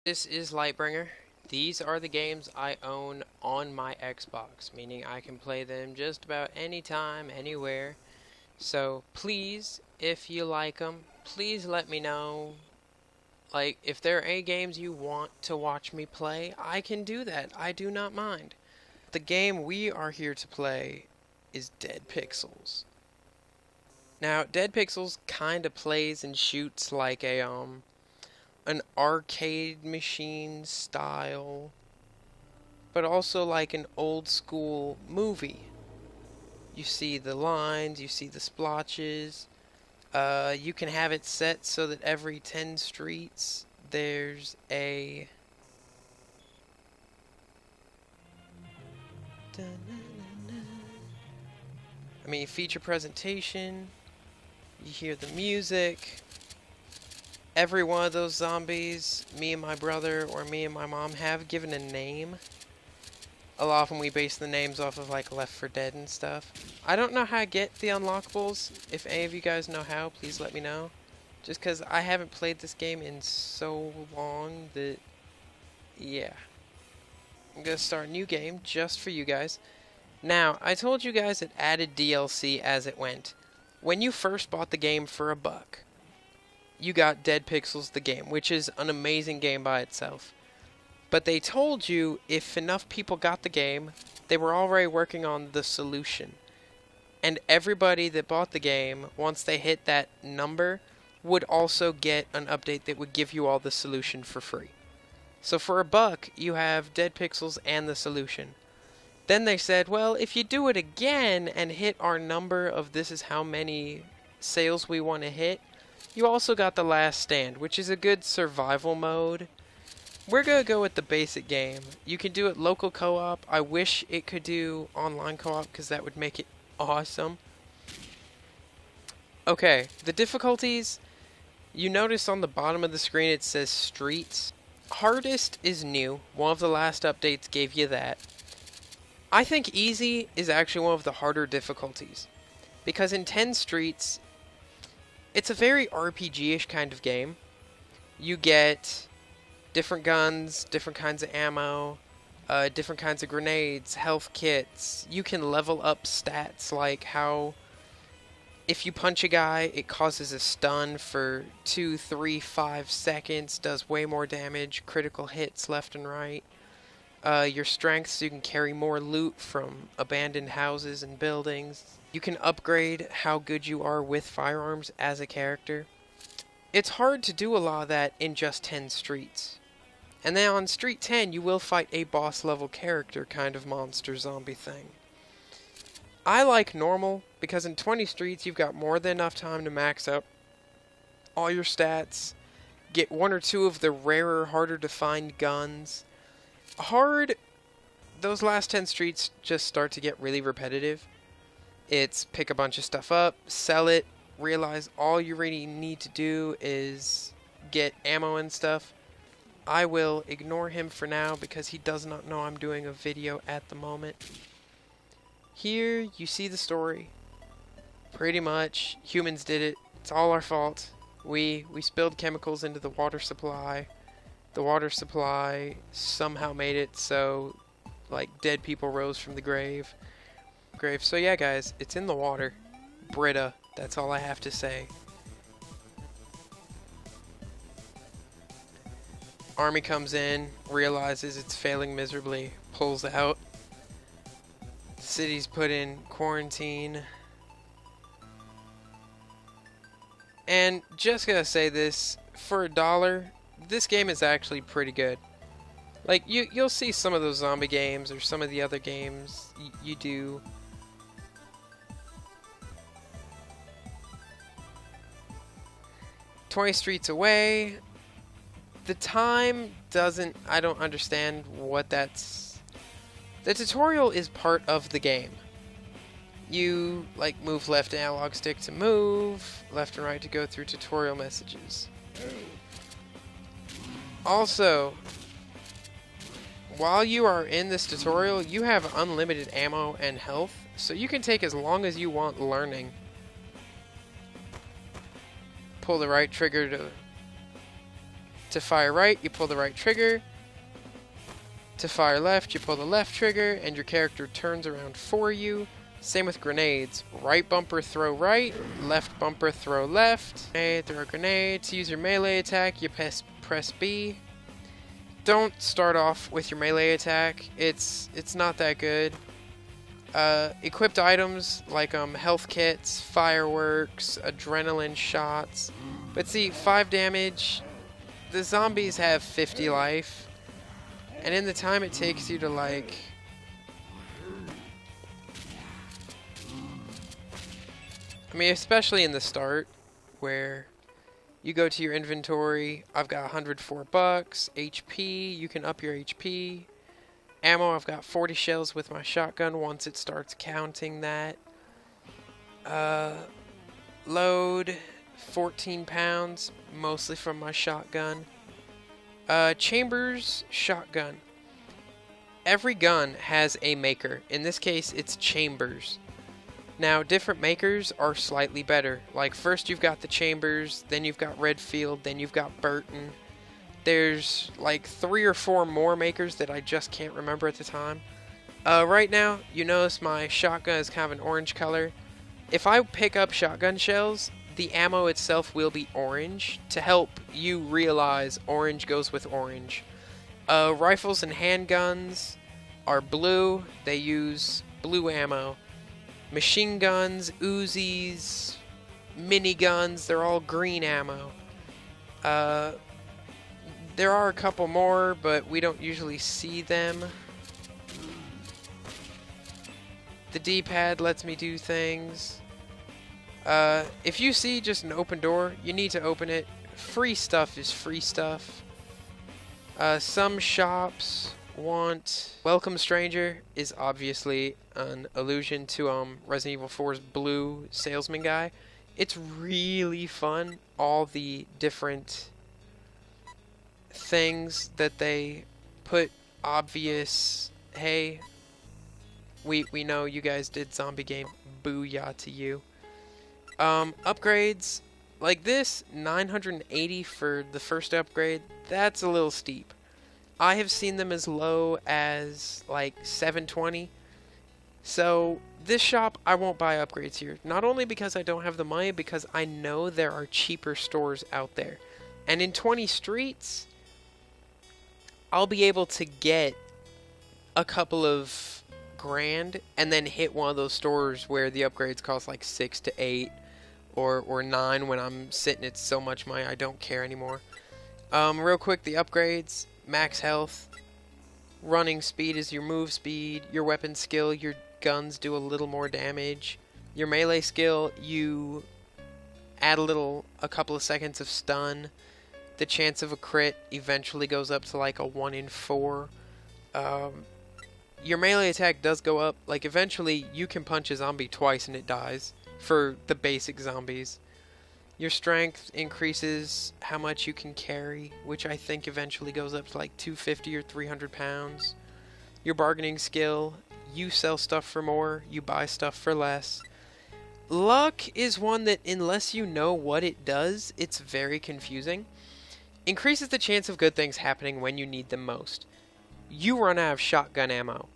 This is Lightbringer. These are the games I own on my Xbox, meaning I can play them just about anytime, anywhere. So please, if you like them, please let me know. Like, if there are any games you want to watch me play, I can do that. I do not mind. The game we are here to play is Dead Pixels. Now, Dead Pixels kind of plays and shoots like an arcade machine style, but also like an old school movie. You see the lines, you see the splotches. You can have it set so that every 10 streets there's a. I mean, feature presentation. You hear the music. Every one of those zombies, me and my brother or me and my mom have given a name. A lot of them we base the names off of like Left 4 Dead and stuff. I don't know how to get the unlockables. If any of you guys know how, please let me know. Just because I haven't played this game in so long that, yeah. I'm going to start a new game just for you guys. Now, I told you guys it added DLC as it went. When you first bought the game for $1, you got Dead Pixels the game, which is an amazing game by itself. But they told you if enough people got the game, they were already working on the solution. And everybody that bought the game, once they hit that number, would also get an update that would give you all the solution for free. So for $1, you have Dead Pixels and the solution. Then they said, well, if you do it again and hit our number of this is how many sales we want to hit, you also got The Last Stand, which is a good survival mode. We're going to go with the basic game. You can do it local co-op. I wish it could do online co-op because that would make it awesome. Okay, the difficulties. You notice on the bottom of the screen it says Streets. Hardest is new. One of the last updates gave you that. I think Easy is actually one of the harder difficulties. Because in 10 Streets, it's a very RPG-ish kind of game. You get different guns, different kinds of ammo, different kinds of grenades, health kits. You can level up stats like how if you punch a guy, it causes a stun for 2, 3, 5 seconds, does way more damage, critical hits left and right. Your strength so you can carry more loot from abandoned houses and buildings. You can upgrade how good you are with firearms as a character. It's hard to do a lot of that in just 10 streets. And then on Street 10, you will fight a boss level character kind of monster zombie thing. I like normal because in 20 streets you've got more than enough time to max up all your stats, get 1 or 2 of the rarer, harder to find guns. Hard, those last 10 streets just start to get really repetitive. It's pick a bunch of stuff up, sell it, realize all you really need to do is get ammo and stuff. I will ignore him for now because he does not know I'm doing a video at the moment. Here you see the story. Pretty much, humans did it. It's all our fault. We spilled chemicals into the water supply. The water supply somehow made it so, like, dead people rose from the grave. So yeah, guys, it's in the water. Brita, that's all I have to say. Army comes in, realizes it's failing miserably, pulls out. City's put in quarantine. And just gonna say this, for $1, this game is actually pretty good. Like, you'll see some of those zombie games or some of the other games you do. "20 Streets Away." The time doesn't... I don't understand what that's... The tutorial is part of the game. You, like, move left analog stick to move, left and right to go through tutorial messages. Also, while you are in this tutorial, you have unlimited ammo and health, so you can take as long as you want learning. Pull the right trigger to To fire right, you pull the right trigger. To fire left, you pull the left trigger, and your character turns around for you. Same with grenades. Right bumper, throw right. Left bumper, throw left. Okay, throw a grenade. To use your melee attack, you press B. Don't start off with your melee attack. It's not that good. Equipped items like health kits, fireworks, adrenaline shots. But see, 5 damage. The zombies have 50 life. And in the time it takes you to, like... I mean, especially in the start, where you go to your inventory, I've got 104 bucks, HP, you can up your HP. Ammo, I've got 40 shells with my shotgun once it starts counting that. Load, 14 pounds, mostly from my shotgun. Chambers shotgun. Every gun has a maker. In this case, it's Chambers. Now, different makers are slightly better. Like, first you've got the Chambers, then you've got Redfield, then you've got Burton. There's like 3 or 4 more makers that I just can't remember at the time. Right now, you notice my shotgun is kind of an orange color. If I pick up shotgun shells, the ammo itself will be orange to help you realize orange goes with orange. Rifles and handguns are blue. They use blue ammo. Machine guns, Uzis, miniguns, they're all green ammo. There are a couple more, but we don't usually see them. The D-pad lets me do things. If you see just an open door, you need to open it. Free stuff is free stuff. Some shops want... Welcome Stranger is obviously an allusion to Resident Evil 4's blue salesman guy. It's really fun, all the different things that they put obvious, hey, we know you guys did zombie game, booyah to you. Upgrades, like this, 980 for the first upgrade, that's a little steep. I have seen them as low as like 720. So this shop, I won't buy upgrades here. Not only because I don't have the money, because I know there are cheaper stores out there. And in 20 streets, I'll be able to get a couple of grand and then hit one of those stores where the upgrades cost like 6 to 8 or 9 when I'm sitting at so much money I don't care anymore. Real quick, the upgrades, max health, running speed is your move speed, your weapon skill, your guns do a little more damage, your melee skill, you add a couple of seconds of stun. The chance of a crit eventually goes up to like a 1 in 4. Your melee attack does go up. Like, eventually you can punch a zombie twice and it dies for the basic zombies. Your strength increases how much you can carry, which I think eventually goes up to like 250 or 300 pounds. Your bargaining skill, you sell stuff for more, you buy stuff for less. Luck is one that, unless you know what it does, it's very confusing. Increases the chance of good things happening when you need them most. You run out of shotgun ammo.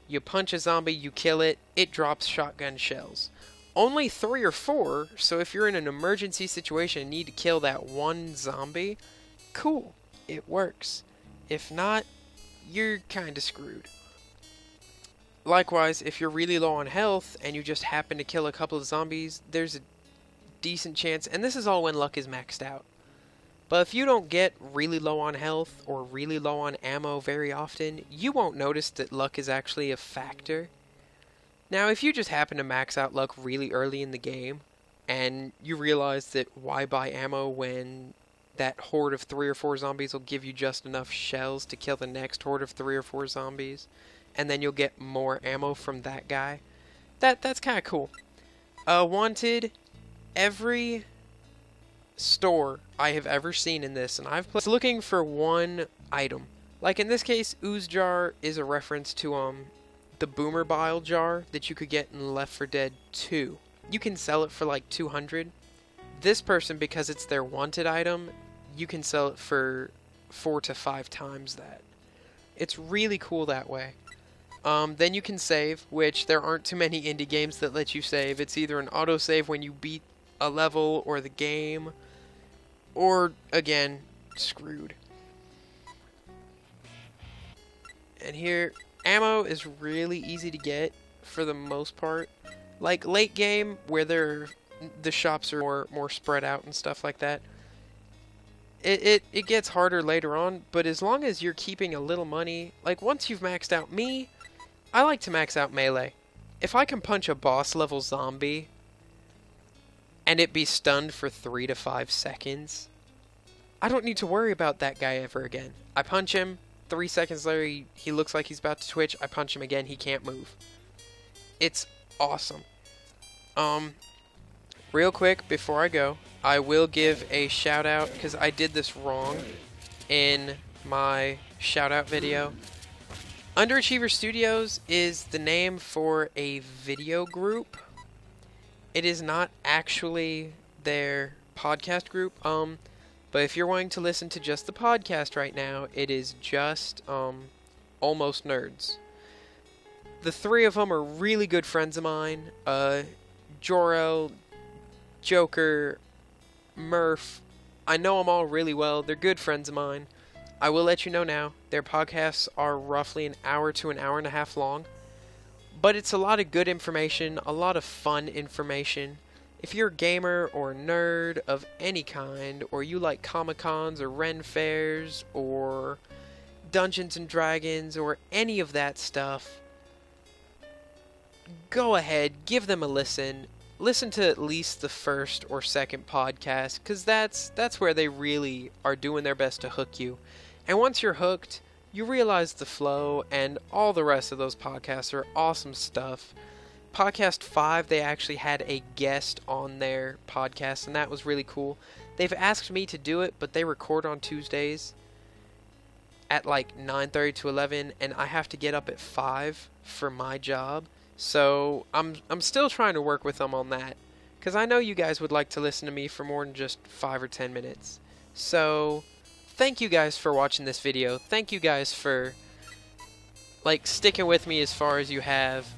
You punch a zombie, you kill it, it drops shotgun shells. Only 3 or 4, so if you're in an emergency situation and need to kill that one zombie, cool, it works. If not, you're kinda screwed. Likewise, if you're really low on health and you just happen to kill a couple of zombies, there's a decent chance, and this is all when luck is maxed out. But if you don't get really low on health or really low on ammo very often, you won't notice that luck is actually a factor. Now, if you just happen to max out luck really early in the game, and you realize that why buy ammo when that horde of 3 or 4 zombies will give you just enough shells to kill the next horde of 3 or 4 zombies, and then you'll get more ammo from that guy, that's kind of cool. Wanted, every store I have ever seen in this, and I've played, looking for one item. Like in this case, Ooze Jar is a reference to the Boomer Bile jar that you could get in Left 4 Dead 2. You can sell it for like 200. This person, because it's their wanted item, you can sell it for 4 to 5 times that. It's really cool that way. Then you can save, which there aren't too many indie games that let you save. It's either an autosave when you beat a level or the game, or, again, screwed. And here, ammo is really easy to get for the most part. Like late game, where the shops are more spread out and stuff like that, it gets harder later on, but as long as you're keeping a little money, like once you've maxed out I like to max out melee. If I can punch a boss level zombie and it be stunned for 3 to 5 seconds, I don't need to worry about that guy ever again. I punch him, 3 seconds later he looks like he's about to twitch, I punch him again, he can't move. It's awesome. Real quick before I go, I will give a shout out because I did this wrong in my shout out video. Underachiever Studios is the name for a video group. It is not actually their podcast group. But if you're wanting to listen to just the podcast right now, it is just Almost Nerds. The 3 of them are really good friends of mine. Jor-El, Joker, Murph. I know them all really well. They're good friends of mine. I will let you know now, their podcasts are roughly an hour to an hour and a half long. But it's a lot of good information, a lot of fun information. If you're a gamer or a nerd of any kind, or you like Comic-Cons or Ren Fairs or Dungeons and Dragons or any of that stuff, go ahead, give them a listen. Listen to at least the first or second podcast, because that's where they really are doing their best to hook you. And once you're hooked, you realize the flow, and all the rest of those podcasts are awesome stuff. Podcast 5, they actually had a guest on their podcast, and that was really cool. They've asked me to do it, but they record on Tuesdays at like 9:30 to 11, and I have to get up at 5 for my job. So I'm still trying to work with them on that, because I know you guys would like to listen to me for more than just 5 or 10 minutes. So thank you guys for watching this video. Thank you guys for sticking with me as far as you have.